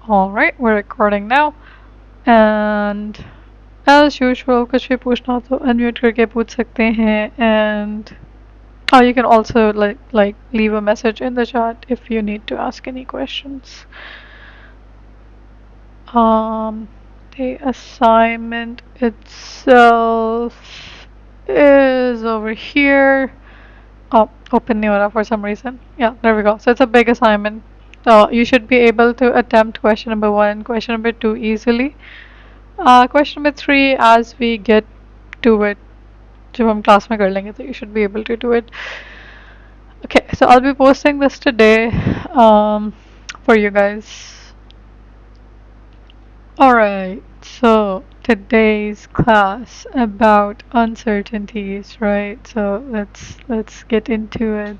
All right, we're recording now. And as usual, कुछ भी पूछना हो तो unmute करके पूछ सकते हैं. And you can also like leave a message in the chat if you need to ask any questions. Um, the assignment itself is over here. Oh, open Neura for some reason. Yeah, there we go. So it's a big assignment. You should be able to attempt question number 1 and question number 2 easily. Question number 3, as we get to it, जब हम class में कर लेंगे, तो you should be able to do it. Okay, so I'll be posting this today for you guys. Alright, so today's class about uncertainties, right? So let's get into it.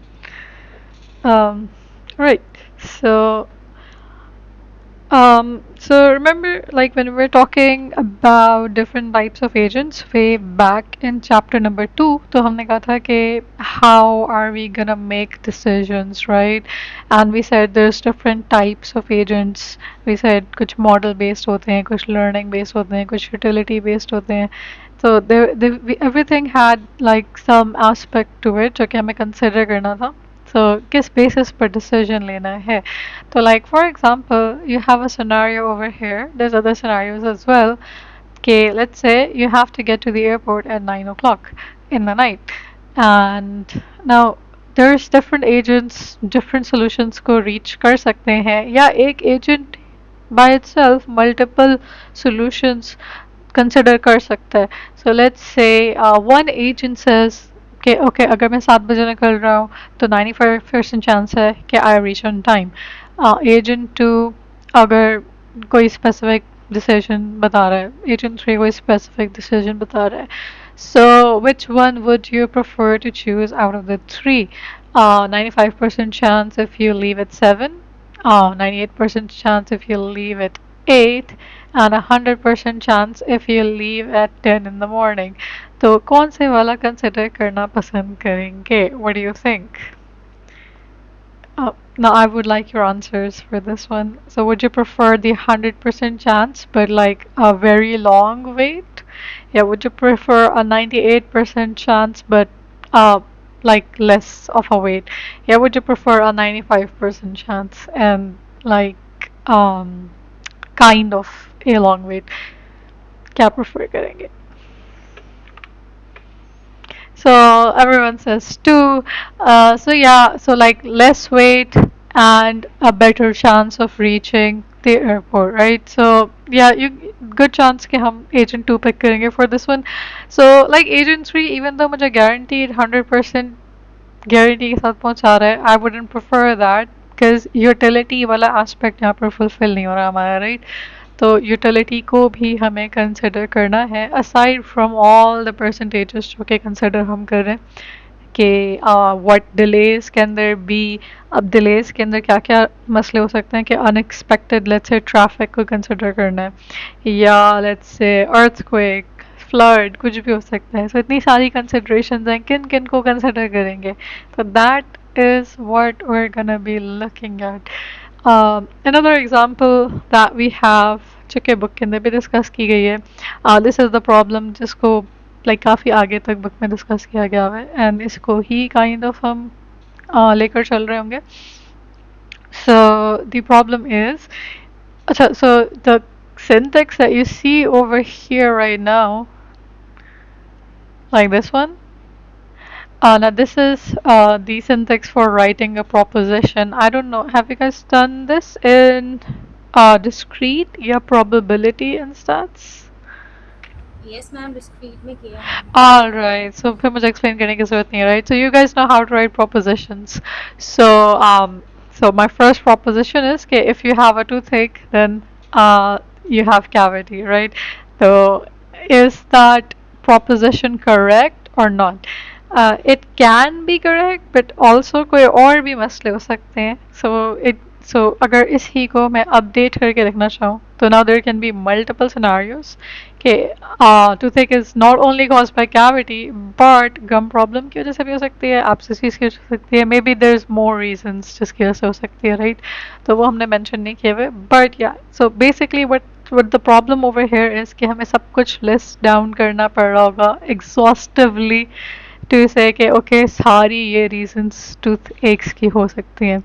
Right. So so remember, like when we were talking about different types of agents way back in chapter number 2, तो हमने कहा था कि how are we gonna make decisions, right? And we said there's different types of agents. We said कुछ model based होते हैं, कुछ learning based होते हैं, कुछ utility based होते हैं. So everything had like some aspect to it जो कि हमें consider करना था. So किस basis पर decision लेना है. So like for example, you have a scenario over here. There's other scenarios as well. Okay, let's say you have to get to the airport at 9 o'clock in the night. And now there's different agents, different solutions को reach कर सकते हैं या एक agent by itself multiple solutions consider कर सकता है. So let's say one agent says कि okay अगर मैं 7 बजे निकल रहा हूँ तो 95% चांस है कि I reach on time. Agent 2 अगर कोई specific decision बता रहा है, agent 3 कोई specific decision बता रहा है. So which one would you prefer to choose out of the three? 95% chance if you leave at 7, 98% chance if you leave at 8, and 100% chance if you leave at 10 in the morning. तो कौन से वाला consider करना पसंद करेंगे? What do you think? Now I would like your answers for this one. So would you prefer the 100% chance but like a very long wait? Yeah, would you prefer a 98% chance but uh like less of a wait? Yeah, would you prefer a 95% chance and like kind of a long wait? क्या prefer करेंगे? So everyone says two. So yeah, so like less weight and a better chance of reaching the airport, right? So yeah, you good chance कि हम agent two pick करेंगे for this one. So like agent three, even though मुझे guaranteed 100% guarantee के साथ पहुंचा रहा है, I wouldn't prefer that because utility वाला aspect यहाँ पर fulfill नहीं हो रहा हमारा, right? तो यूटिलिटी को भी हमें कंसिडर करना है aside from all the percentages जो कि कंसिडर हम कर रहे हैं कि what delays can there be. अब डिलेज के अंदर क्या क्या मसले हो सकते हैं कि अनएक्सपेक्टेड लेट्स से ट्रैफिक को कंसिडर करना है या लेट्स से अर्थक्वेक फ्लड कुछ भी हो सकता है. सो इतनी सारी कंसिडरेशंस हैं, किन किन को कंसिडर करेंगे. तो that is what we're gonna be looking at. Another example that we have जो कि बुक के अंदर भी डिस्कस की गई है. दिस इज़ द प्रॉब्लम जिसको लाइक काफ़ी आगे तक बुक में डिस्कस किया गया है एंड इसको ही काइंड ऑफ हम लेकर चल रहे होंगे. So the problem is, अच्छा, so the syntax that you see over here right now, like this one. Now this is the syntax for writing a proposition. I don't know. Have you guys done this in discrete या probability and stats? Yes, ma'am. Discrete में किया है. All right. So फिर मुझे explain करने की जरूरत नहीं है, right? So you guys know how to write propositions. So my first proposition is that if you have a toothache, then you have cavity, right? So is that proposition correct or not? It can be correct, but also कोई और भी मसले हो सकते हैं. So it सो अगर इसी को मैं अपडेट करके लिखना चाहूँ तो now there can be multiple scenarios कि toothache is not only cause by cavity but gum problem की वजह से भी हो सकती है, एब्सिस की वजह से हो सकती है, maybe there is more reasons जिसकी वजह से हो सकती है, राइट? तो वो हमने मेंशन नहीं किए हुए, बट या so basically what the problem over here is कि हमें सब कुछ लिस्ट डाउन करना पड़ रहा होगा एग्जॉस्टिवली टू से कि ओके सारी ये रीजंस टूथ एक्स की हो सकती हैं.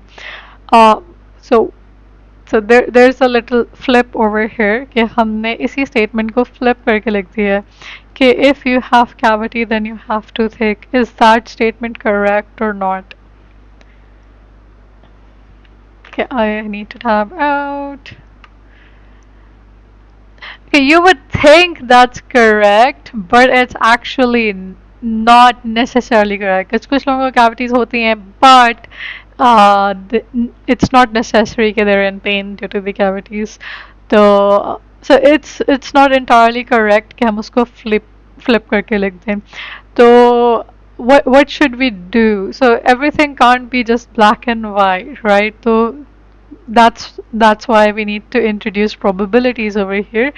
सो so there's a little flip over here कि हमने इसी statement को flip करके लिख दिया है कि if you have cavity then you have toothache. Is that statement correct or not? Okay, I need to tab out. Okay, you would think that's correct, but it's actually not necessarily correct. कुछ लोगों को cavities होती हैं, but it's not necessary that they're in pain due to the cavities. So it's not entirely correct कि हम उसको flip करके लिख दें. तो what should we do? So everything can't be just black and white, right? So that's why we need to introduce probabilities over here.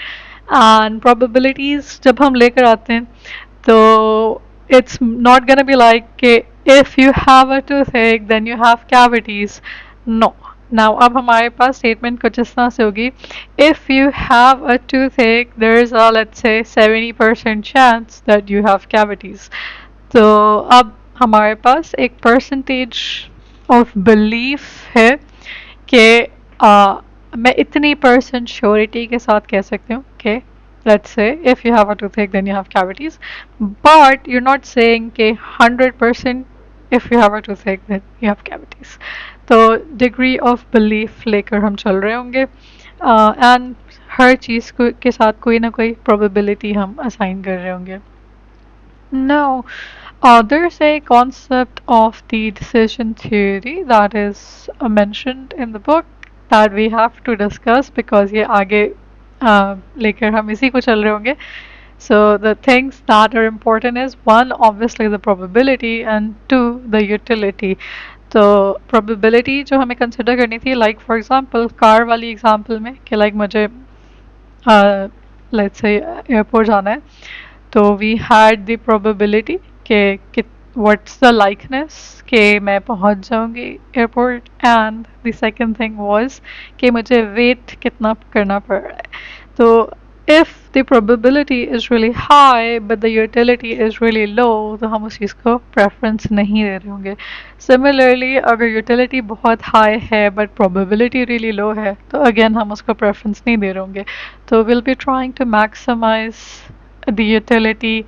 And probabilities जब हम लेकर आते हैं तो it's not gonna be like if you have a toothache then you have cavities. No. Now अब हमारे पास statement कुछ इस तरह से होगी, if you have a toothache there is a let's say 70% chance that you have cavities. तो अब हमारे पास एक percentage of belief है कि मैं इतनी परसेंट श्योरिटी के साथ कह सकती हूँ कि let's say if you have a toothache then you have cavities, but you're not saying कि 100% if you have a toothache then you have cavities. तो degree of belief लेकर हम चल रहे होंगे and हर चीज़ के साथ कोई ना कोई probability हम assign कर रहे होंगे. No, there's a concept of the decision theory that is mentioned in the book that we have to discuss because ये आगे लेकर हम इसी को चल रहे होंगे. So the things that are important is one, obviously the probability, and two, the utility. तो probability जो हमें consider करनी थी, like for example car वाली example में कि like मुझे let's say airport जाना है तो we had the probability कि what's the likeness कि मैं पहुंच जाऊंगी airport, and the second thing was कि मुझे wait कितना करना पड़ रहा है. तो if the probability is really high but the utility is really low तो हम उस चीज़ को preference नहीं दे रहे होंगे. Similarly अगर utility बहुत high है but probability really low है तो again हम उसको preference नहीं दे रहे होंगे. तो we'll be trying to maximize the utility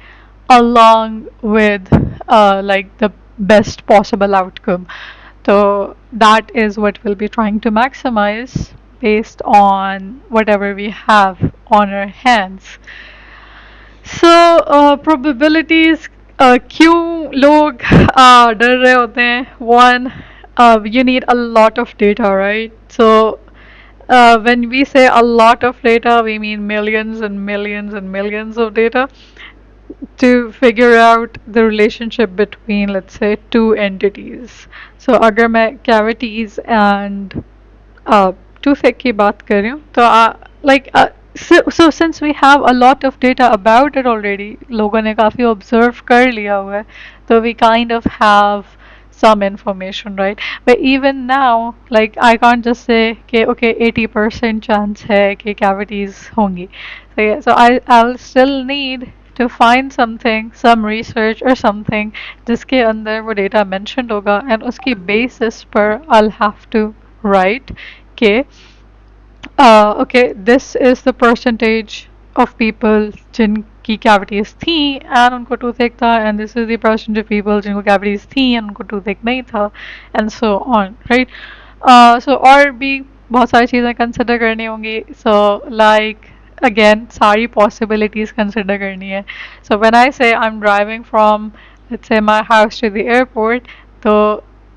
along with like the best possible outcome. So that is what we'll be trying to maximize based on whatever we have on our hands. So probabilities क्यों लोग डर रहे होते हैं? One, you need a lot of data, right? So when we say a lot of data, we mean millions and millions and millions of data to figure out the relationship between, let's say, two entities. So अगर मैं cavities and toothache की बात कर रही हूँ तो so since we have a lot of data about it already, लोगों ने काफ़ी observe कर लिया हुआ है, so we kind of have some information, right? But even now, like I can't just say okay 80% chance है कि cavities होंगी. So yeah, so I'll still need to find something, some research or something जिसके अंदर वो data mentioned होगा and उसकी basis पर I'll have to write कि okay, this is the percentage of people जिनकी cavities थी and उनको toothache था, and this is the percentage of people जिनको cavities थी and उनको toothache नहीं था, and so on, right? So और भी बहुत सारी चीज़ें consider करनी होंगी. So like again सारी possibilities consider करनी है. So when I say I'm driving from let's say my house to the airport, तो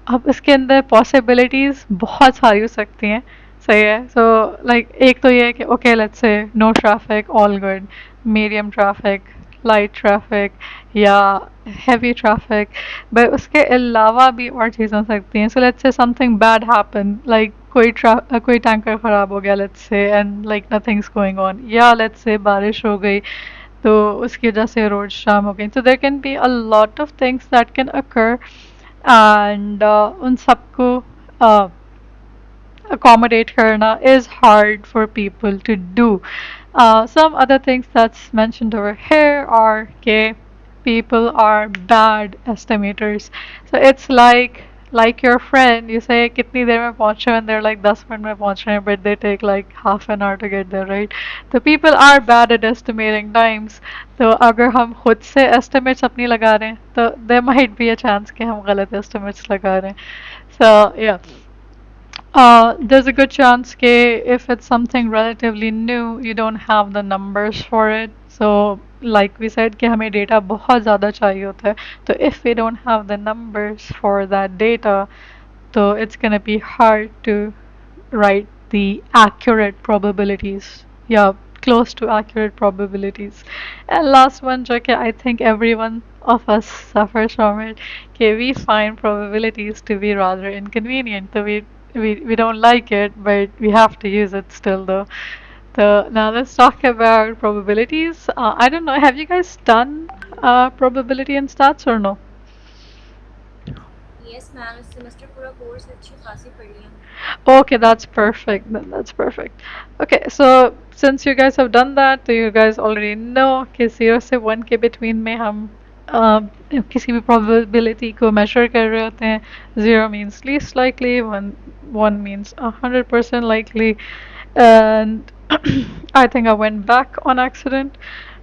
अब इसके अंदर possibilities बहुत सारी हो सकती हैं. सही है. सो लाइक एक तो ये है कि okay let's say no traffic, all good, medium traffic, light traffic या हैवी ट्रैफिक, बट उसके अलावा भी और चीज़ें हो सकती हैं. So let's say something bad happen, like कोई टैंकर खराब हो गया let's say and like nothings going on, या लेट्स से बारिश हो गई तो उसकी वजह से रोड जाम हो गई, तो there can be a lot of things that can occur and उन सबको uh, accommodate karna is hard for people to do. Some other things that's mentioned over here are okay, people are bad estimators. So it's like your friend, you say kitni der mein pahunch rahe, and they're like 10 minute mein pahunch rahe hain, but they take like half an hour to get there, right? The people are bad at estimating times. तो अगर हम खुद से estimates अपनी लगा रहे हैं तो there might be a chance कि हम गलत estimates लगा रहे हैं. So yeah, there's a good chance that if it's something relatively new, you don't have the numbers for it. So, like we said, कि हमें data बहुत ज़्यादा चाहिए होता है. So, if we don't have the numbers for that data, so it's gonna be hard to write the accurate probabilities. Yeah, close to accurate probabilities. And last one, जो कि I think everyone of us suffers from it, okay, we find probabilities to be rather inconvenient. So we don't like it, but we have to use it still though. So now let's talk about probabilities. I don't know, have you guys done probability and stats or no? Yes ma'am, इस semester पूरा course अच्छी खासी पढ़ लिया हमने। Okay, that's perfect. Then that's perfect. Okay, so since you guys have done that, so you guys already know कि 0 से 1 के between में हम किसी भी probability को measure कर रहे होते हैं. 0 means least likely, 1 means 100% likely, and I think I went back on accident,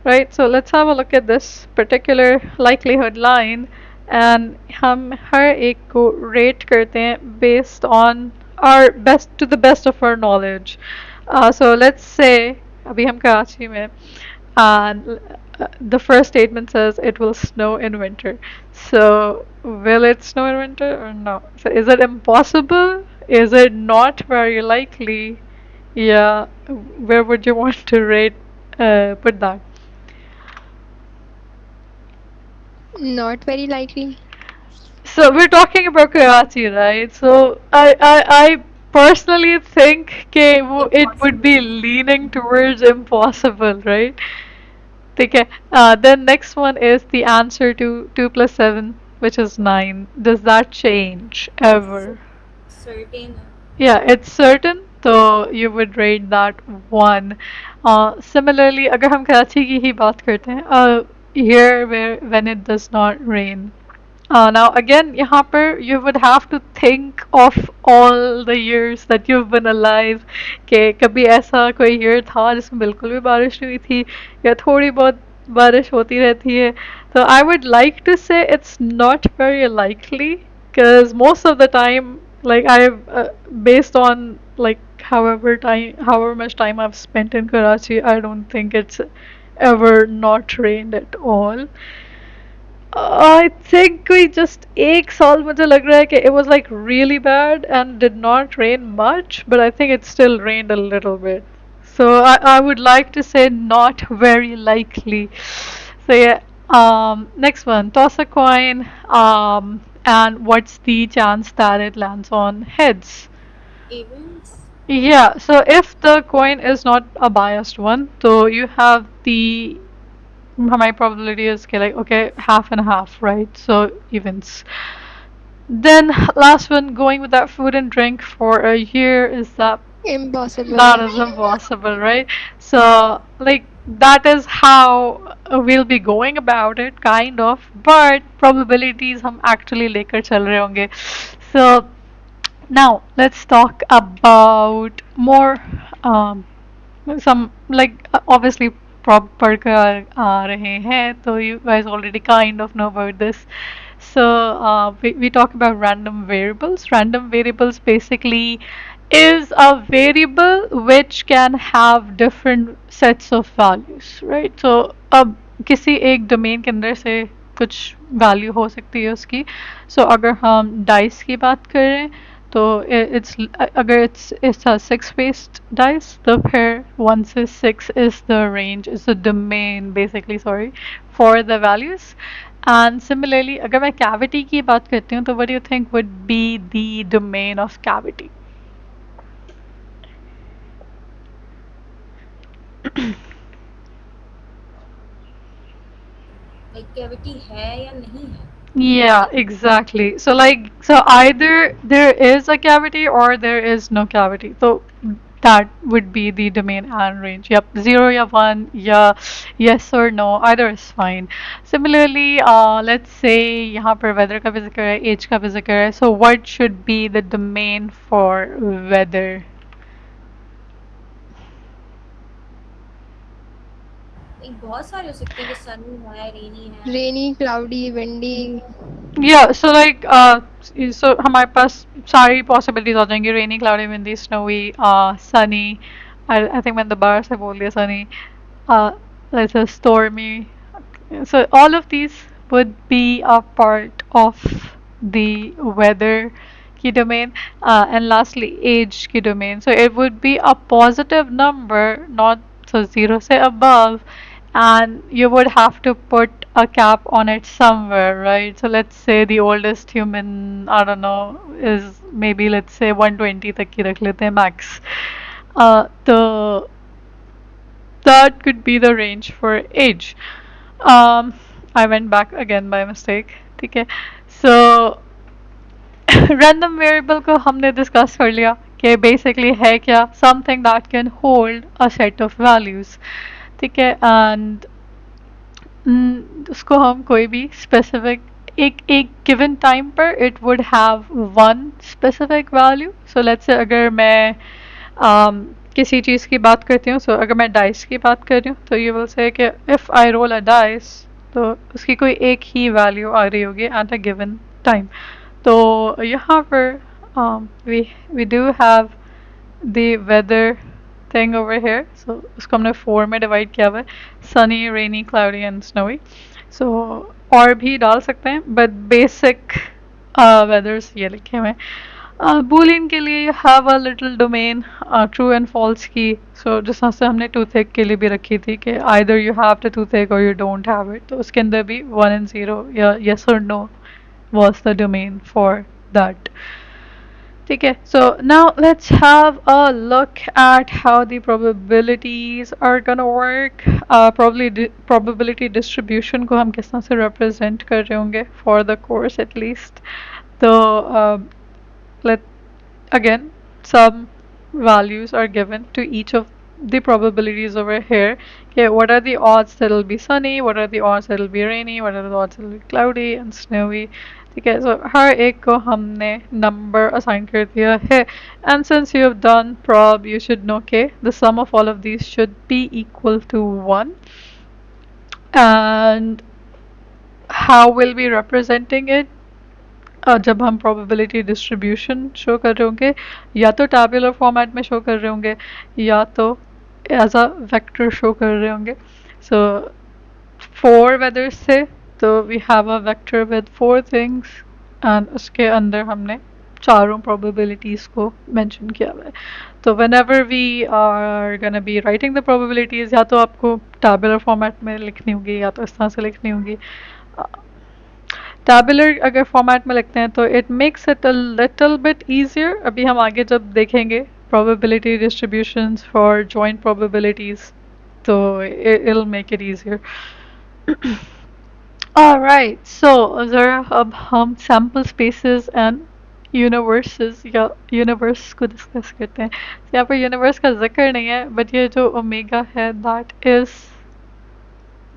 right? So let's have a look at this particular likelihood line, and हम हर एक को rate करते हैं based on our best, to the best of our knowledge. So let's say अभी हम कराची में, and the first statement says it will snow in winter. So will it snow in winter or no? So is it impossible? Is it not very likely? Yeah, where would you want to rate put that? Not very likely. So we're talking about Karachi, right? So I personally think it would be impossible. leaning towards impossible, right? Okay. Then next one is the answer to 2 plus 7, which is 9. Does that change ever? Certain है। Yeah, it's certain. So you would rate that 1. Similarly, अगर हम कराची की ही बात करते हैं, here where when it does not rain. Now again, यहाँ पर you would have to think of all the years that you've been alive, कि कभी ऐसा कोई year था जिसमें बिल्कुल भी बारिश नहीं हुई थी या थोड़ी बहुत बारिश होती रहती है. So I would like to say it's not very likely, because most of the time, like I've based on like however much time I've spent in Karachi, I don't think it's ever not rained at all. I think we just एक साल मुझे लग रहा है कि it was like really bad and did not rain much, but I think it still rained a little bit. So I would like to say not very likely. So yeah, next one, toss a coin, and what's the chance that it lands on heads? Events. Yeah, so if the coin is not a biased one, so you have the my probability is okay, like okay, half and half, right? So evens. Then last one, going without food and drink for a year, is that Impossible. is impossible, right? So like that is how we'll be going about it, kind of. But probabilities हम actually लेकर चल रहे होंगे. So now let's talk about more some like obviously prop पढ़ कर आ रहे हैं, तो you guys already kind of know about this. So we talk about random variables. Random variables basically is a variable which can have different sets of values, right? So अब किसी एक domain के अंदर से कुछ value हो सकती है उसकी. So अगर हम dice की बात करें तो it's अगर it's a six based dice, तो फिर 1 से 6 is the range, is the domain basically, sorry, for the values. And similarly, अगर मैं cavity की बात करती हूँ तो what do you think would be the domain of cavity? Like cavity है या नहीं है, Yeah, body. exactly. So like so either there is a cavity or there is no cavity. So that would be the domain and range. Yep, zero या one या yes or no, either is fine. Similarly, let's say यहाँ पर weather का भी जिक्र है, age का भी जिक्र है. So what should be the domain for weather? एक बहुत सारे हो सकते हैं कि सनी है, रेनी है। Rainy, cloudy, windy. Yeah, so like so हमारे पास सारी possibilities आ जाएंगी, rainy, cloudy, windy, snowy, sunny. I think मैंने दोबारा से बोल दिया sunny. Uh, let's say stormy. So all of these would be a part of the weather key domain. And lastly, age key domain. So it would be a positive number, not so zero say above, and you would have to put a cap on it somewhere, right? So let's say the oldest human, I don't know, is maybe let's say 120 तक की रख लेते हैं max. The that could be the range for age. Um, I went back again by mistake. ठीक है. So random variable को हमने discuss कर लिया कि basically है क्या, something that can hold a set of values. ठीक है. And उसको हम कोई भी specific एक एक given time पर it would have one specific value. So let's say अगर मैं किसी चीज़ की बात करती हूँ, so अगर मैं डाइस की बात कर रही हूँ तो you will say कि if I roll a dice तो उसकी कोई एक ही वैल्यू आ रही होगी at a given time. तो यहाँ पर we do have the weather thing over here. So उसको हमने 4 में डिवाइड किया हुआ है, sunny, rainy, cloudy and snowy. So और भी डाल सकते हैं but basic weathers ये लिखे हुए हैं. Boolean के लिए you have a little domain, true and false की. So जिस तरह से हमने toothache के लिए भी रखी थी कि either you have the toothache or you don't have it. तो उसके अंदर भी 1 and 0 या yes or no was the domain for that. Okay, so now let's have a look at how the probabilities are gonna work. Probability distribution को हम किस तरह से represent कर रहे होंगे for the course at least. So let again some values are given to each of the probabilities over here. Okay, what are the odds that it'll be sunny? What are the odds that it'll be rainy? What are the odds that it'll be cloudy and snowy? ठीक है, so हर एक को हमने number assign कर दिया है. And since you have done prob, you should know okay, the sum of all of these should be equal to 1. And how will be representing it? जब हम probability distribution शो कर रहे होंगे या तो tabular format में show कर रहे होंगे या तो एज अ वेक्टर शो कर रहे होंगे. सो 4 वेदर्स थे तो we have a vector with 4 things and उसके अंदर हमने चारों probabilities को मेंशन किया हुआ है. तो whenever we are gonna be writing the probabilities या तो आपको tabular format में लिखनी होगी या तो इस तरह से लिखनी होगी. टैबुलर अगर फॉर्मेट में लिखते हैं तो it makes it a little bit easier. अभी हम आगे जब देखेंगे probability distributions for joint probabilities तो it'll make it easier. Alright, so ज़रा अब हम sample spaces and universes या universe को डिस्कस करते हैं. तो यहाँ पर universe का जिक्र नहीं है but ये जो ओमेगा है that is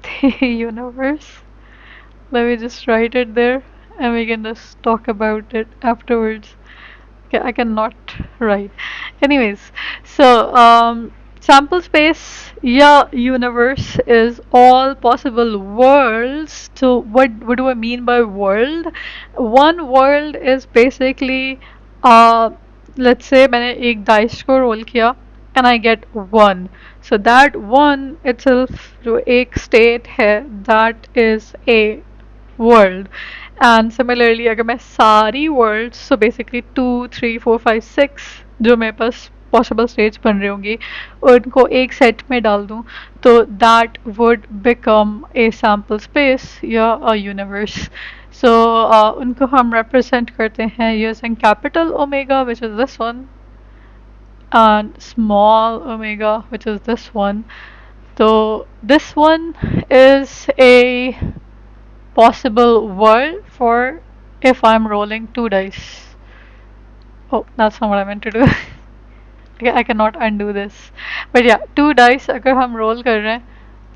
the universe. Let me just write it there and we can just talk about it afterwards. Okay, I cannot write. Anyways, so sample space, yeah, universe is all possible worlds. So what do I mean by world? One world is basically uh let's say मैंने एक dice को roll किया and I get one. So that one itself जो एक state है that is a world. And similarly अगर मैं सारी worlds so basically 2 3 4 5 6 जो मेरे पास possible states बन रही होंगी उनको एक set में डाल दूँ तो that would become a sample space या a universe. So उनको हम represent करते हैं using capital omega which is this one and small omega which is this one. So this one is a possible world for if I'm rolling two dice. Oh, that's not what I meant to do. I cannot undo this. But yeah, two dice अगर हम roll कर रहे हैं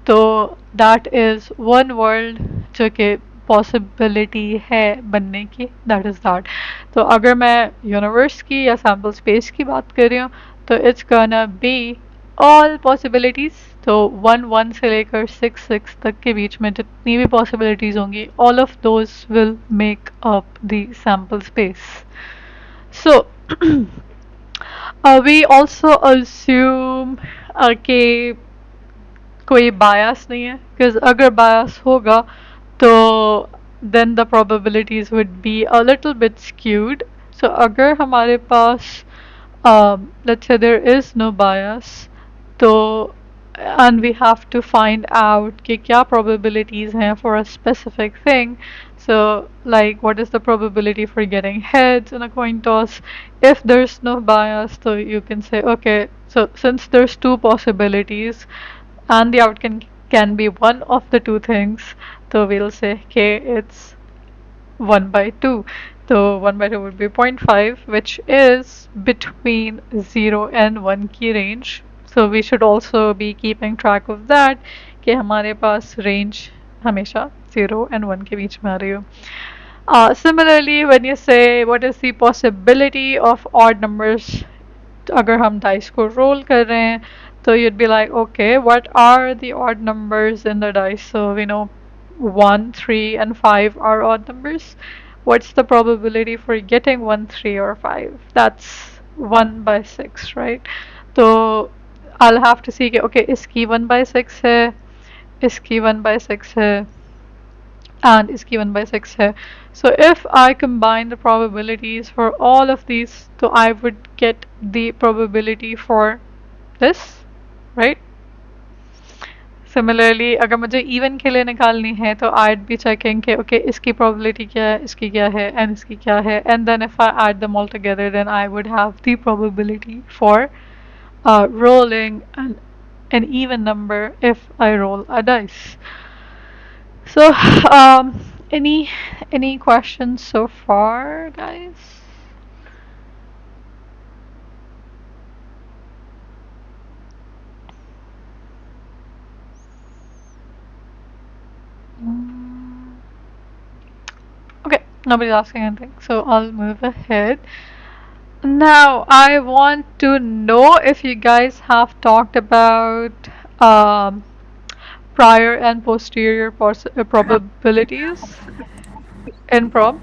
तो that is one world जो कि possibility है बनने की, that is that. तो अगर मैं universe की या sample space की बात कर रही हूँ तो it's gonna be all possibilities. तो वन से लेकर सिक्स तक के बीच में जितनी भी possibilities होंगी all of those will make up the sample space. So we also assume कि कोई bias नहीं है because अगर bias होगा तो then the probabilities would be a little bit skewed. So अगर हमारे पास let's say there is no bias तो and we have to find out कि क्या probabilities हैं for a specific thing. So like what is the probability for getting heads in a coin toss? If there's no bias so you can say okay, so since there's two possibilities and the outcome can be one of the two things, so we'll say okay, it's 1 by 2. So 1 by 2 would be zero point 0.5, which is between 0 and 1 की range. So we should also be keeping track of that कि हमारे पास range हमेशा 0 and 1 के बीच में आ रही हो. Similarly, when you say what is the possibility of odd numbers, तो अगर हम dice को roll कर रहे हैं तो you'd be like okay, what are the odd numbers in the dice? So we know 1, 3 and 5 are odd numbers. What's the probability for getting 1, 3 or 5? That's 1 by 6, right? So I'll have to see कि okay, इसकी 1 by 6 है, इसकी 1 by 6 है and is given by 6 here. So if I combine the probabilities for all of these, so I would get the probability for this, right? Similarly, अगर मुझे even के लिए निकालनी है तो I'd be checking कि okay, इसकी probability क्या है, इसकी क्या है and इसकी क्या है, and then if I add them all together then I would have the probability for rolling an even number if I roll a dice. So, any questions so far, guys? Mm, okay, nobody's asking anything, so I'll move ahead. Now, I want to know if you guys have talked about um, prior and posterior probabilities in prob.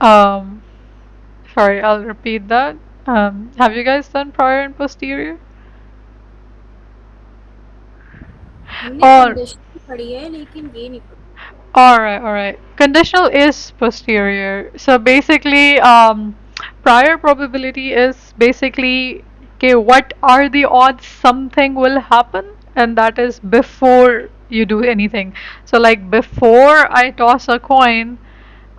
Um, Sorry, I'll repeat that. Have you guys done prior and posterior? हमने Or condition पढ़ी है लेकिन ये नहीं पढ़ी. alright. Conditional is posterior. So basically, prior probability is basically okay, what are the odds something will happen? And that is before you do anything. So like before I toss a coin,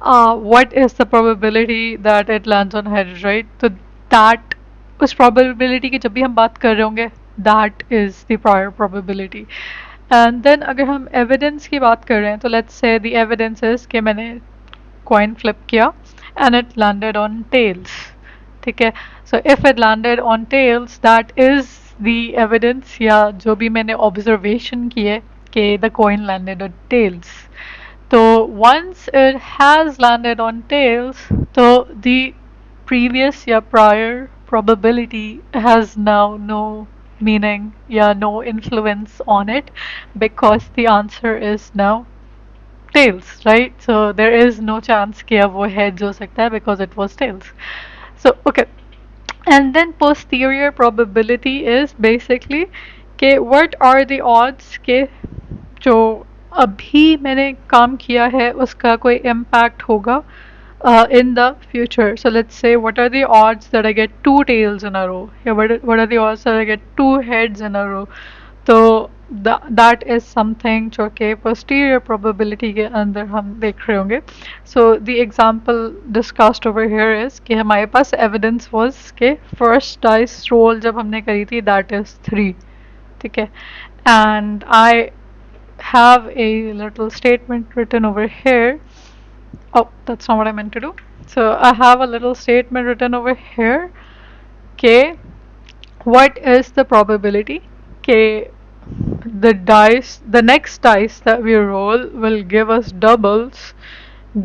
what is the probability that it lands on heads, right? So that उस probability की जब भी हम बात कर रहे होंगे, that is the prior probability. And then अगर हम evidence की बात कर रहे हैं तो let's say the evidence is कि मैंने coin flip किया and it landed on tails. ठीक है, so if it landed on tails, that is the evidence या जो भी मैंने observation की है कि the coin landed on tails. So once it has landed on tails, so the previous या prior probability has now no meaning, yeah, no influence on it because the answer is now tails, right? So there is no chance कि अब वो heads हो सकता है because it was tails. So okay, and then posterior probability is basically कि what are the odds कि जो अभी मैंने काम किया है उसका कोई impact होगा in the future. So let's say what are the odds that I get two tails in a row? Yeah, what are the odds that I get two heads in a row? So that is something जो कि posterior probability के अंदर हम देख रहे होंगे. So the example discussed over here is कि हमारे पास evidence was कि first dice roll जब हमने करी थी that is 3. ठीक है. And I have a little statement written over here. Oh, that's not what I meant to do. So I have a little statement written over here. Okay, what is the probability? Okay, the next dice that we roll will give us doubles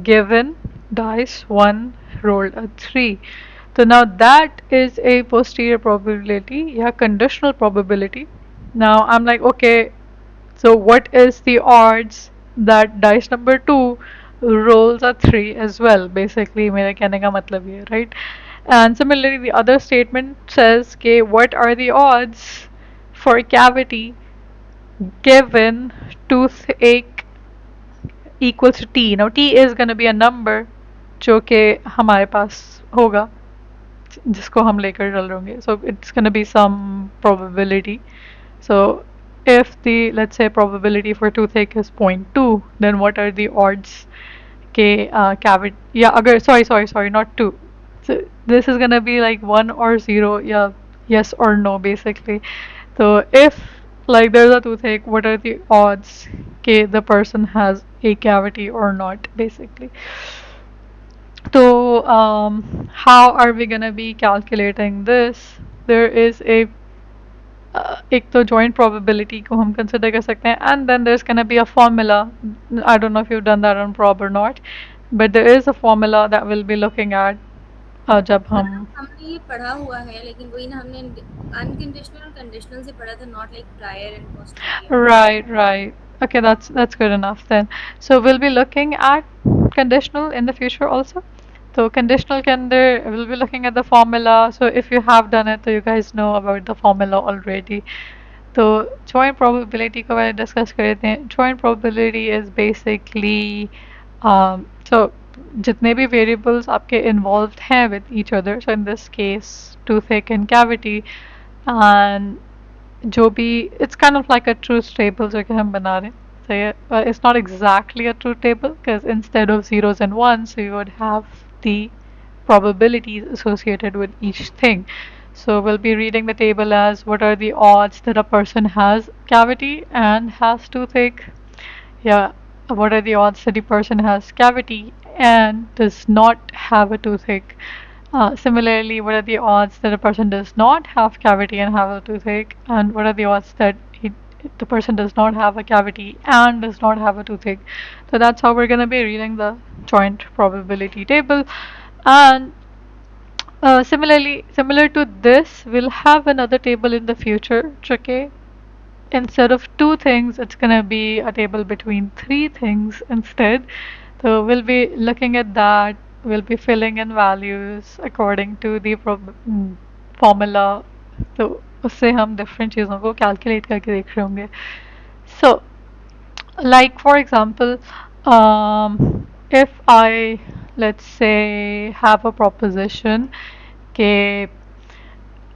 given dice 1 rolled a 3. So now that is a posterior probability, yeah, conditional probability. Now I'm like, okay, so what is the odds that dice number 2 rolls a 3 as well? Basically, मेरे कहने का मतलब ये, right? And similarly, the other statement says, okay, what are the odds for cavity given toothache equals to t? Now t is going to be a number जो कि हमारे पास होगा जिसको हम लेकर चल रहे होंगे. So it's going to be some probability. So if the, let's say, probability for toothache is 0.2, then what are the odds के cavity, yeah, अगर sorry not 2. So this is gonna be like 1 or 0, yeah, yes or no basically. So if like there's a toothache, what are the odds के the person has a cavity or not basically. So how are we gonna be calculating this? There is a एक तो joint probability को हम consider कर सकते हैं, and then there's gonna be a formula. I don't know if you've done that on prob or not, but there is a formula that we'll be looking at जब हम मतलब हमने ये पढ़ा हुआ है, लेकिन वही ना, हमने अनकंडीशनल और कंडीशनल से पढ़ा था, not like prior and posterior. right. Okay, that's good enough then. So we'll be looking at conditional in the future also. So conditional के अंदर we'll be looking at the formula. So if you have done it, so you guys know about the formula already. तो joint probability को पहले discuss कर लेते हैं. Joint probability is basically so जितने भी variables आपके involved हैं with each other, so in this case toothache and cavity, and जो भी, it's kind of like a truth table जो कि हम बना रहे हैं. So yeah, it's not exactly a truth table because instead of zeros and ones, we would have the probabilities associated with each thing. So we'll be reading the table as what are the odds that a person has cavity and has toothache. Yeah, what are the odds that the person has cavity and does not have a toothache? Similarly, what are the odds that a person does not have cavity and have a toothache? And what are the odds that the person does not have a cavity and does not have a toothache? So that's how we're going to be reading the joint probability table. And similar to this, we'll have another table in the future, okay? Instead of two things, it's gonna be a table between three things instead. So we'll be looking at that. We'll be filling in values according to the formula. तो उससे हम different चीज़ों को calculate करके देख रहे होंगे. So, like for example, if I, let's say, have a proposition, okay,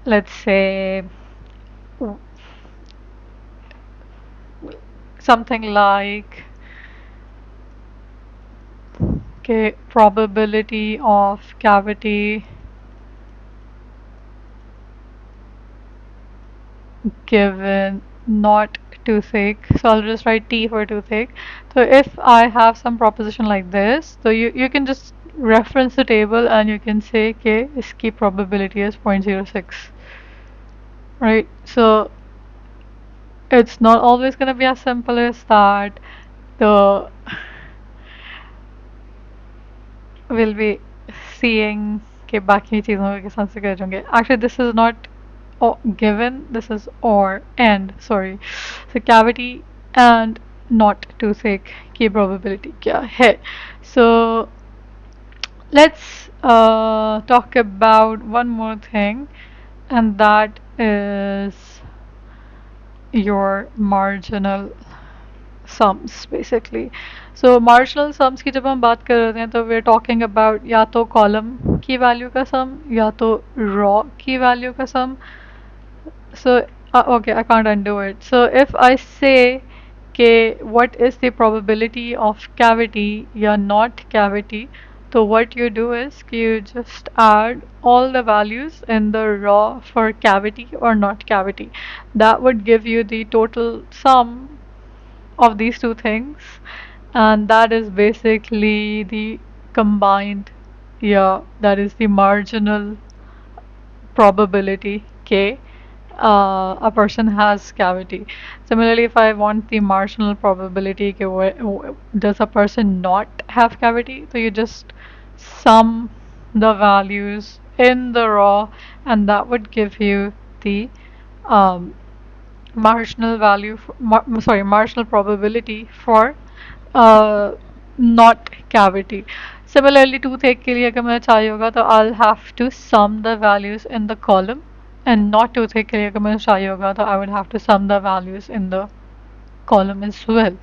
let's say something like, okay, probability of cavity given not toothache. So I'll just write T for toothache. So if I have some proposition like this, so you can just reference the table and you can say, okay, इसकी probability is 0.06. Right? So it's not always going to be as simple as that. The we'll be seeing के बाकी चीज़ों के साथ से कर जाएंगे. Actually, this is not given, this is or and, sorry. So cavity and not toothache की probability क्या है? So let's talk about one more thing, and that is your marginal sums basically. So marginal sums की जब हम बात कर रहे हैं तो we're talking about या तो column की value का sum या तो raw की value का sum. So Okay, I can't undo it. So if I say, okay, what is the probability of cavity या not cavity? So what you do is you just add all the values in the raw for cavity or not cavity. That would give you the total sum of these two things, and that is basically the combined, yeah, that is the marginal probability k a person has cavity. Similarly, if I want the marginal probability ke does a person not have cavity, so you just sum the values in the raw, and that would give you the um, marginal value for, sorry, marginal probability for uh, not cavity. Similarly, toothache के लिए अगर मुझे चाहिए होगा तो I'll have to sum the values in the column, and not toothache के लिए अगर मुझे चाहिए होगा तो I would have to sum the values in the column as well.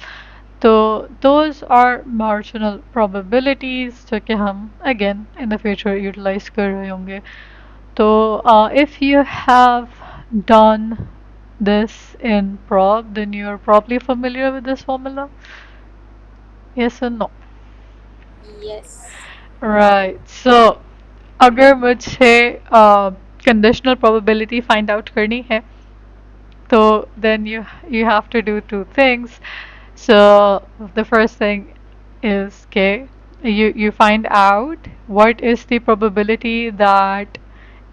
So those are marginal probabilities जो कि हम again in the future utilize कर रहे होंगे. So, if you have done this in prob, then you're probably familiar with this formula. Yes or no? Yes. Right. So, अगर मुझे conditional probability find out करनी है, so then you have to do two things. So the first thing is, okay, you find out what is the probability that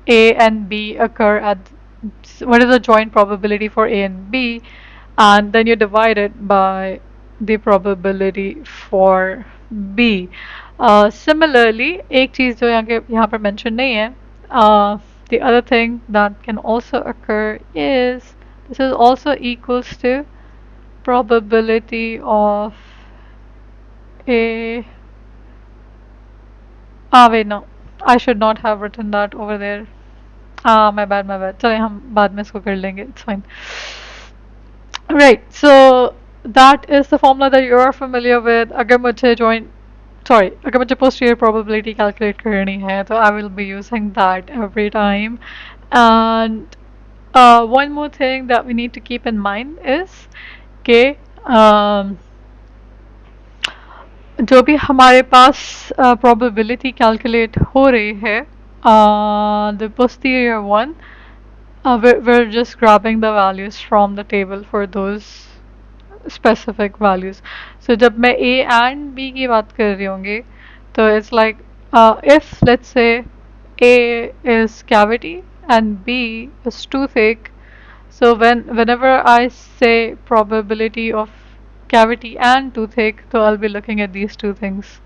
A and B occur at, what is the joint probability for A and B, and then you divide it by the probability for B. Similarly, एक चीज़ जो यहाँ पर mention नहीं है, the other thing that can also occur is this is also equals to probability of A. Ah, wait, no, I should not have written that over there. My bad, my bad. चलें हम बाद में इसको कर लेंगे. It's fine. Right. So that is the formula that you are familiar with. अगर मुझे joint, sorry, अगर मुझे posterior probability calculate करनी है, तो I will be using that every time. And one more thing that we need to keep in mind is कि जो भी हमारे पास probability calculate हो रही है, the posterior one, we're just grabbing the values from the table for those specific values. So जब मैं A and B की बात कर रही होंगी, तो it's like if let's say A is cavity and B is toothache, so whenever I say probability of cavity and toothache, so I'll be looking at these two things.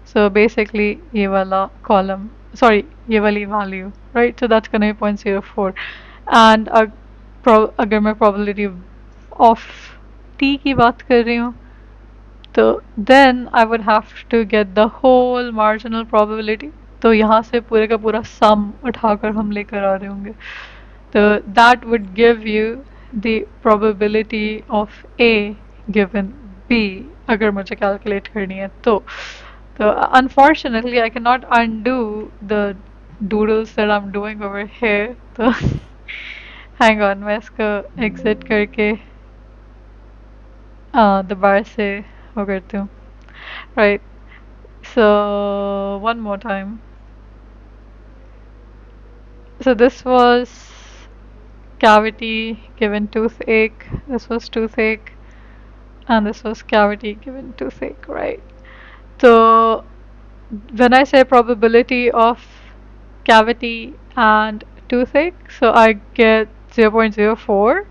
So basically, ये वाला column, sorry, ये वाली value, right? So that's gonna be 0.04. And अगर मैं probability of t की बात कर रही हूँ, तो then I would have to get the whole marginal probability. तो यहाँ से पूरे का पूरा sum उठाकर हम लेकर आ रहे होंगे. So that would give you the probability of A given B अगर मुझे calculate करनी है तो. So unfortunately I cannot undo the doodles that I'm doing over here. So hang on, मैं इसको exit करके दोबारा से वो करती हूँ. Right. So one more time. So this was cavity given toothache. This was toothache, and this was cavity given toothache, right? So when I say probability of cavity and toothache, so I get 0.04.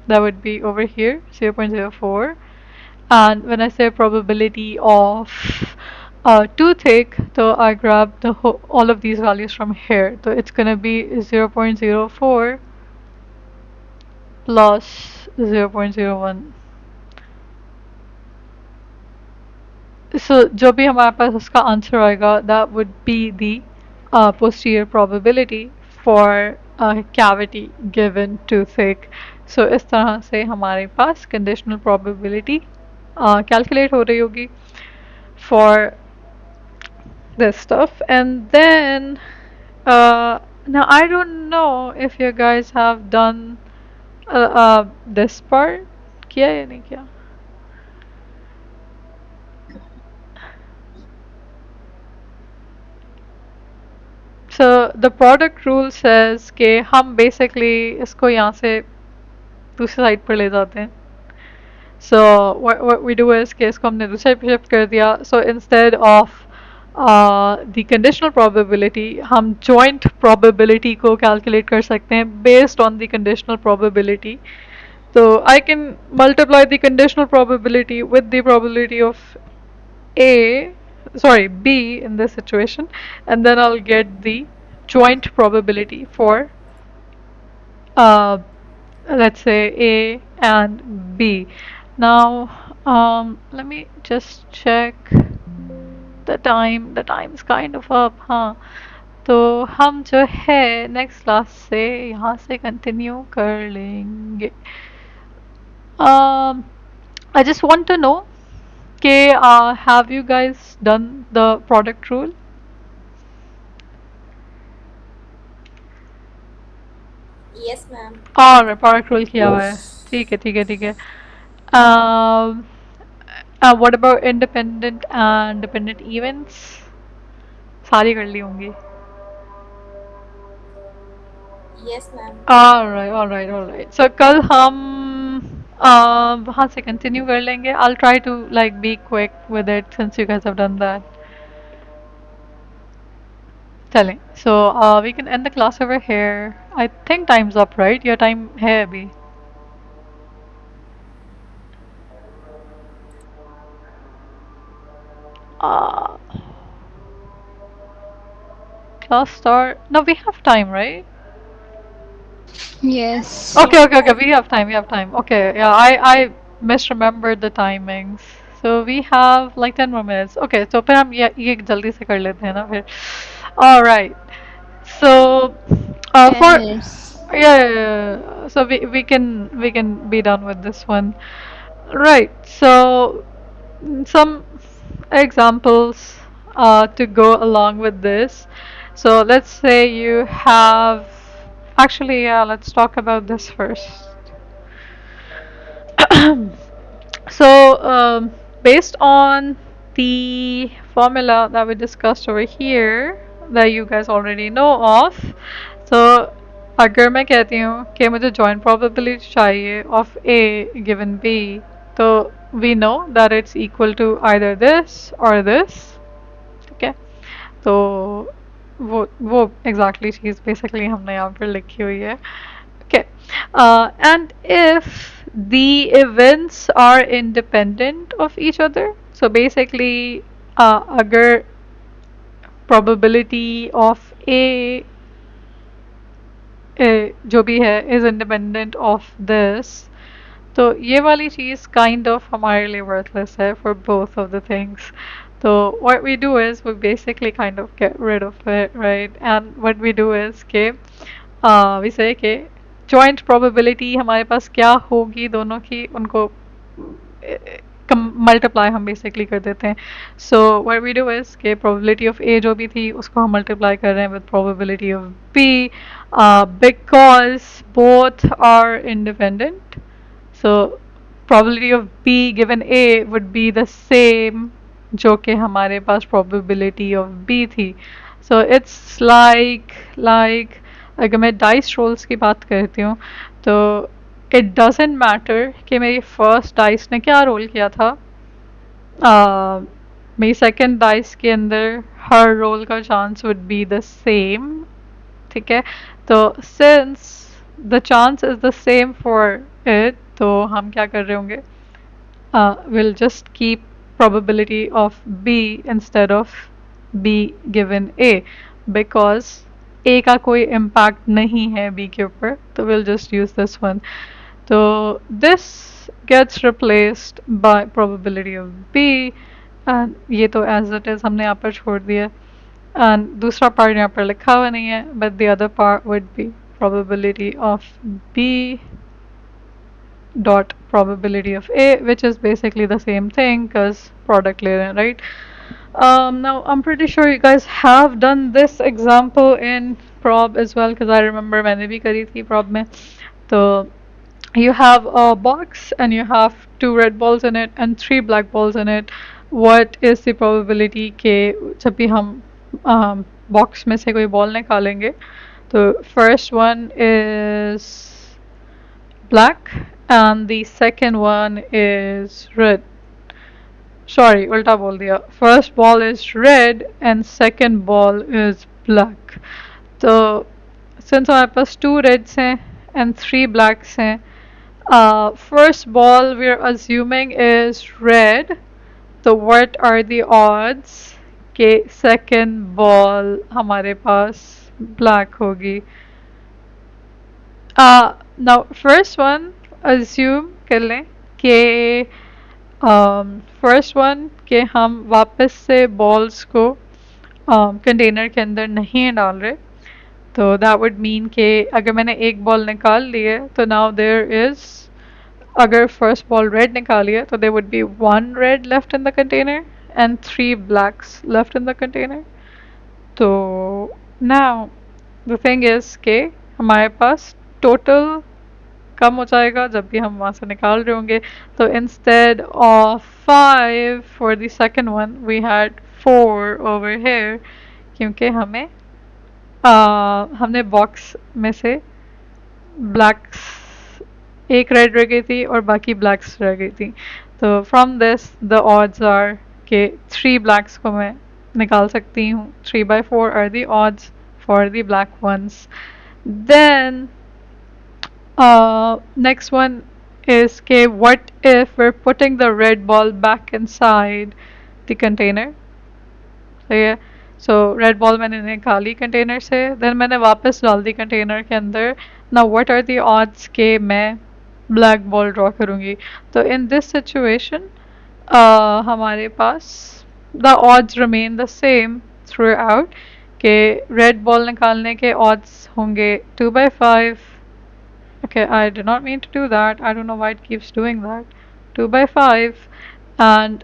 That would be over here, 0.04. And when I say probability of toothache, so I grab all of these values from here. So it's gonna be 0.04 plus 0.01. So जो भी हमारे पास उसका answer आएगा, that would be the posterior probability for a cavity given toothache. So इस तरह से हमारे पास conditional probability calculate हो रही होगी for this stuff. And then now I don't know if you guys have done this part किया या नहीं किया? So the product rule says कि हम basically इसको यहाँ से दूसरी साइड पर ले जाते हैं. So what we do is कि इसको हमने दूसरे पे shift कर दिया. So instead of the conditional probability, हम joint probability को calculate कर सकते हैं based on the conditional probability. So I can multiply the conditional probability with the probability of A, sorry, B in this situation, and then I'll get the joint probability for uh, let's say A and B. Now, let me just check the time. The time's kind of up, हाँ. तो हम जो है next class से यहाँ से continue कर लेंगे. Um, I just want to know, okay, have you guys done the product rule? Yes, ma'am. और product rule किया हुआ है. ठीक है, ठीक है, ठीक है. Um, what about independent and dependent events? सारी कर ली होंगी. Yes, ma'am. All right, all right. So कल हम वहाँ से continue कर लेंगे. I'll try to like be quick with it since you guys have done that. चलें. So we can end the class over here. I think time's up, right? Your time है अभी. Uh, class start. No, we have time, right? Yes. Okay. We have time. We have time. Okay. Yeah, I misremembered the timings. So we have like 10 more minutes. Okay. So फिर हम ये जल्दी से कर लेते हैं ना फिर. All right. So, Ten for minutes. yeah. So we can be done with this one. Right. So some examples to go along with this. So let's say you have actually yeah, let's talk about this first. So based on the formula that we discussed over here that you guys already know of, so अगर मैं कहती हूँ कि मुझे joint probability चाहिए of A given B, तो we know that it's equal to either this or this. ठीक है. तो वो exactly चीज़ basically हमने यहाँ पर लिखी हुई है. Okay. And if the events are independent of each other, so basically, agar probability of A जो भी है is independent of this, तो ये वाली चीज़ kind of हमारे लिए worthless है for both of the things. So what we do is we basically kind of get rid of it, right? And what we do is कि we say कि joint probability हमारे पास क्या होगी दोनों की उनको मल्टीप्लाई हम बेसिकली कर देते हैं. So what we do is के प्रोबेबिलिटी ऑफ ए जो भी थी उसको हम मल्टीप्लाई कर रहे हैं with probability of B because both are independent. So probability of B given A would be the same जो कि हमारे पास probability of B थी. So it's like अगर मैं dice rolls की बात करती हूँ तो it doesn't matter कि मेरी first dice ने क्या roll किया था. मेरी second dice के अंदर हर roll का chance would be the same. ठीक है. तो since the chance is the same for it, तो हम क्या कर रहे होंगे, we'll just keep probability of B instead of B given A because A का कोई impact नहीं है B के ऊपर, तो we'll just use this one. तो this gets replaced by probability of B and ये तो as it is हमने यहाँ पर छोड़ दिया and दूसरा part यहाँ पर लिखा हुआ नहीं है but the other part would be probability of B dot probability of A, which is basically the same thing because product layer, right? Now I'm pretty sure you guys have done this example in prob as well because I remember मैंने भी करी थी prob में. तो you have a box and you have two red balls in it and three black balls in it. What is the probability कि जब भी हम बॉक्स में से कोई बॉल निकालेंगे तो first one is black and the second one is red. Sorry, उल्टा बोल दिया. First ball is red and second ball is black. तो since हमारे पास two reds हैं and three blacks हैं, first ball we're assuming is red. So what are the odds कि second ball हमारे पास black होगी? Now first one assume कर लें कि फर्स्ट वन कि हम वापस से बॉल्स को कंटेनर के अंदर नहीं डाल रहे तो दैट वुड मीन कि अगर मैंने एक बॉल निकाल ली है तो नाउ देयर इज अगर फर्स्ट बॉल रेड निकाली है तो there would be one red left in the container and three blacks left in the container तो नाउ द थिंग इज के हमारे पास टोटल कम हो जाएगा जब भी हम वहाँ से निकाल रहे होंगे तो instead of 5 for the second one we had 4 over here क्योंकि हमने बॉक्स में से ब्लैक्स एक रेड रह गई थी और बाकी ब्लैक्स रह गई थी तो from this the odds are के 3 ब्लैक्स को मैं निकाल सकती हूँ 3/4 are the odds for the black ones then next one is okay, what if we're putting the red ball back inside the container? So yeah, so red ball मैंने निकाली container से, then मैंने वापस डाल दी container के अंदर. Now what are the odds कि मैं black ball draw करूँगी? तो in this situation, हमारे पास the odds remain the same throughout कि red ball निकालने के odds होंगे 2/5. Okay, I did not mean to do that. I don't know why it keeps doing that. 2/5 and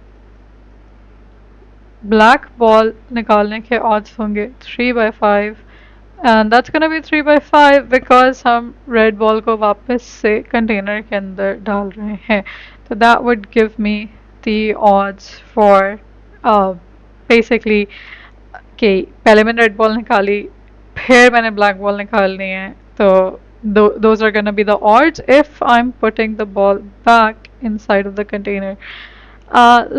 black ball निकालने के odds होंगे 3/5 and that's gonna be 3/5 because हम red ball को वापस से container के अंदर डाल रहे हैं. So that would give me the odds for basically कि पहले मैंने red ball निकाली फिर मैंने black ball निकालनी है तो those are gonna be the odds if I'm putting the ball back inside of the container.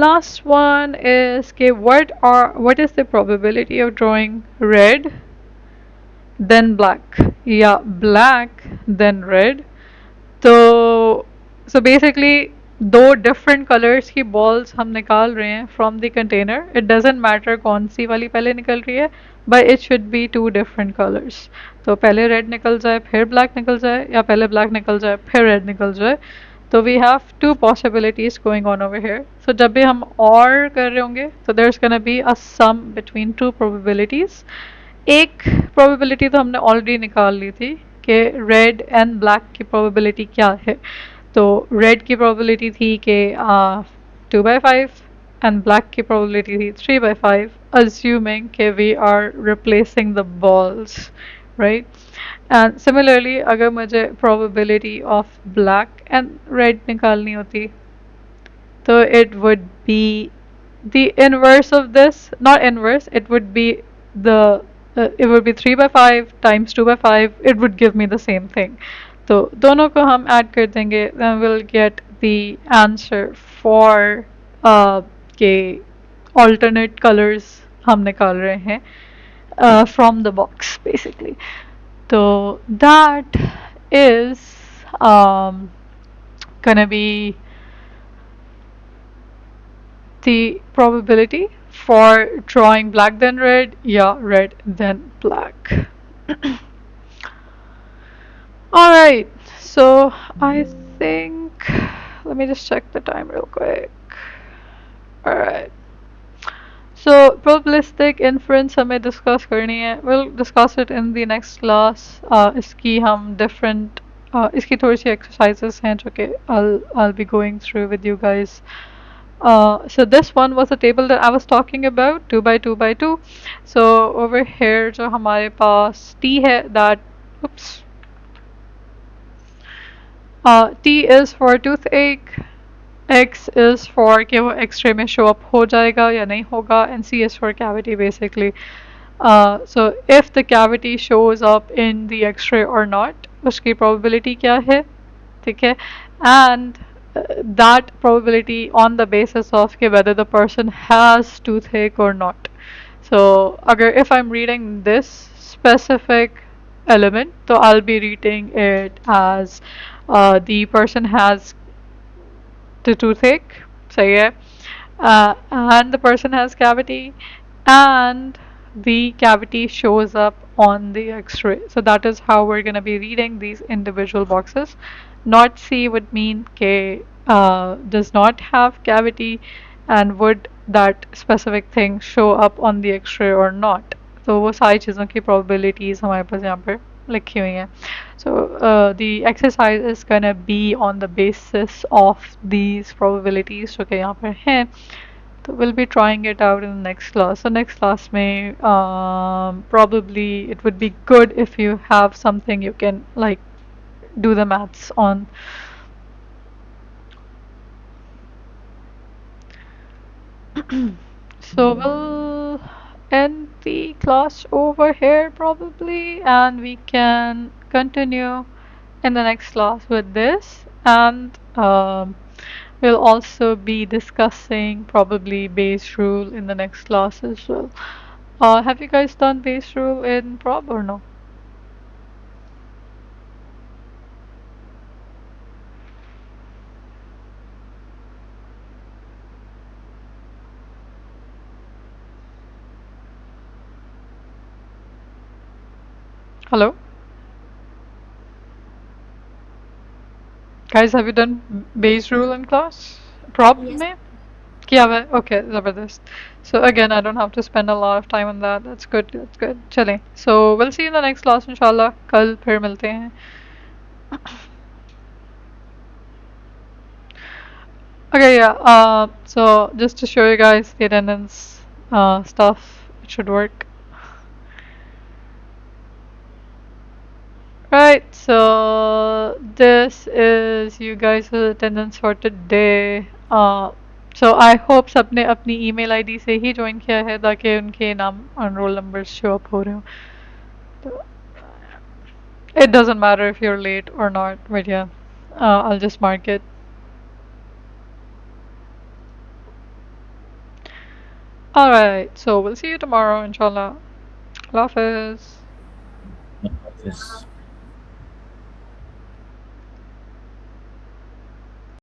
Last one is okay, what is the probability of drawing red then black? Yeah, black then red. So basically दो different colors की balls हम निकाल रहे हैं from the container. It doesn't matter कौन सी वाली पहले निकल रही है but it should be two different colors. तो पहले red निकल जाए फिर black निकल जाए या पहले black निकल जाए फिर red निकल जाए तो we have two possibilities going on over here. So जब भी हम और कर रहे होंगे तो there's gonna be a sum between two probabilities. एक probability तो हमने already निकाल ली थी कि red and black की probability क्या है तो red की probability थी कि 2/5 and black की probability थी 3/5 assuming कि we are replacing the balls right and similarly अगर मुझे probability of black and red निकालनी होती so it would be the inverse of this, not inverse, it would be the it would be 3/5 times 2/5, it would give me the same thing. तो दोनों को हम add कर देंगे then we'll get the answer for के alternate colors हम निकाल रहे हैं from the box basically. So that is gonna be the probability for drawing black then red, yeah, red then black. Alright, so I think, let me just check the time real quick. Alright. So probabilistic inference हमें discuss करनी है. We'll discuss it in the next class. इसकी हम different इसकी थोड़ी सी exercises हैं जो कि I'll be going through with you guys. So this one was the table that I was talking about 2/2/2. So over here जो हमारे पास t है that oops T is for toothache, X is for कि वो X-ray में show up हो जाएगा या नहीं होगा, and C is for cavity basically. So if the cavity shows up in the X-ray or not, उसकी probability क्या है, ठीक है, and that probability on the basis of कि whether the person has toothache or not. So अगर if I'm reading this specific element, so I'll be reading it as the person has the toothache, सही है, and the person has cavity, and the cavity shows up on the x-ray. So that is how we're going to be reading these individual boxes. Not C would mean K does not have cavity, and would that specific thing show up on the x-ray or not. तो वो सारी चीज़ों की probabilities हमारे पास यहाँ पर लिखी हुई हैं. So the exercise is gonna be on the basis of these probabilities जो कि यहाँ पर हैं. So we'll be trying it out in the next class. So next class may probably it would be good if you have something you can like do the maths on. So we'll end the class over here probably, and we can continue in the next class with this, and we'll also be discussing probably base rule in the next class as well. Have you guys done base rule in prob or no? Hello? Guys, have you done base rule in class? Prob Yes. में? किया हुआ है? Okay, ज़बरदस्त. So again, I don't have to spend a lot of time on that. That's good, that's good. चलें. So we'll see you in the next class इंशाल्लाह. कल फिर मिलते हैं. Okay, yeah. So just to show you guys the attendance stuff, it should work. Right, so this is you guys' attendance for today. So I hope सबने अपनी email ID से ही join किया है ताकि उनके नाम और roll numbers show up हो रहे हो. तो it doesn't matter if you're late or not, but yeah, I'll just mark it. Alright, so we'll see you tomorrow, inshallah. Allah Hafiz. Yes.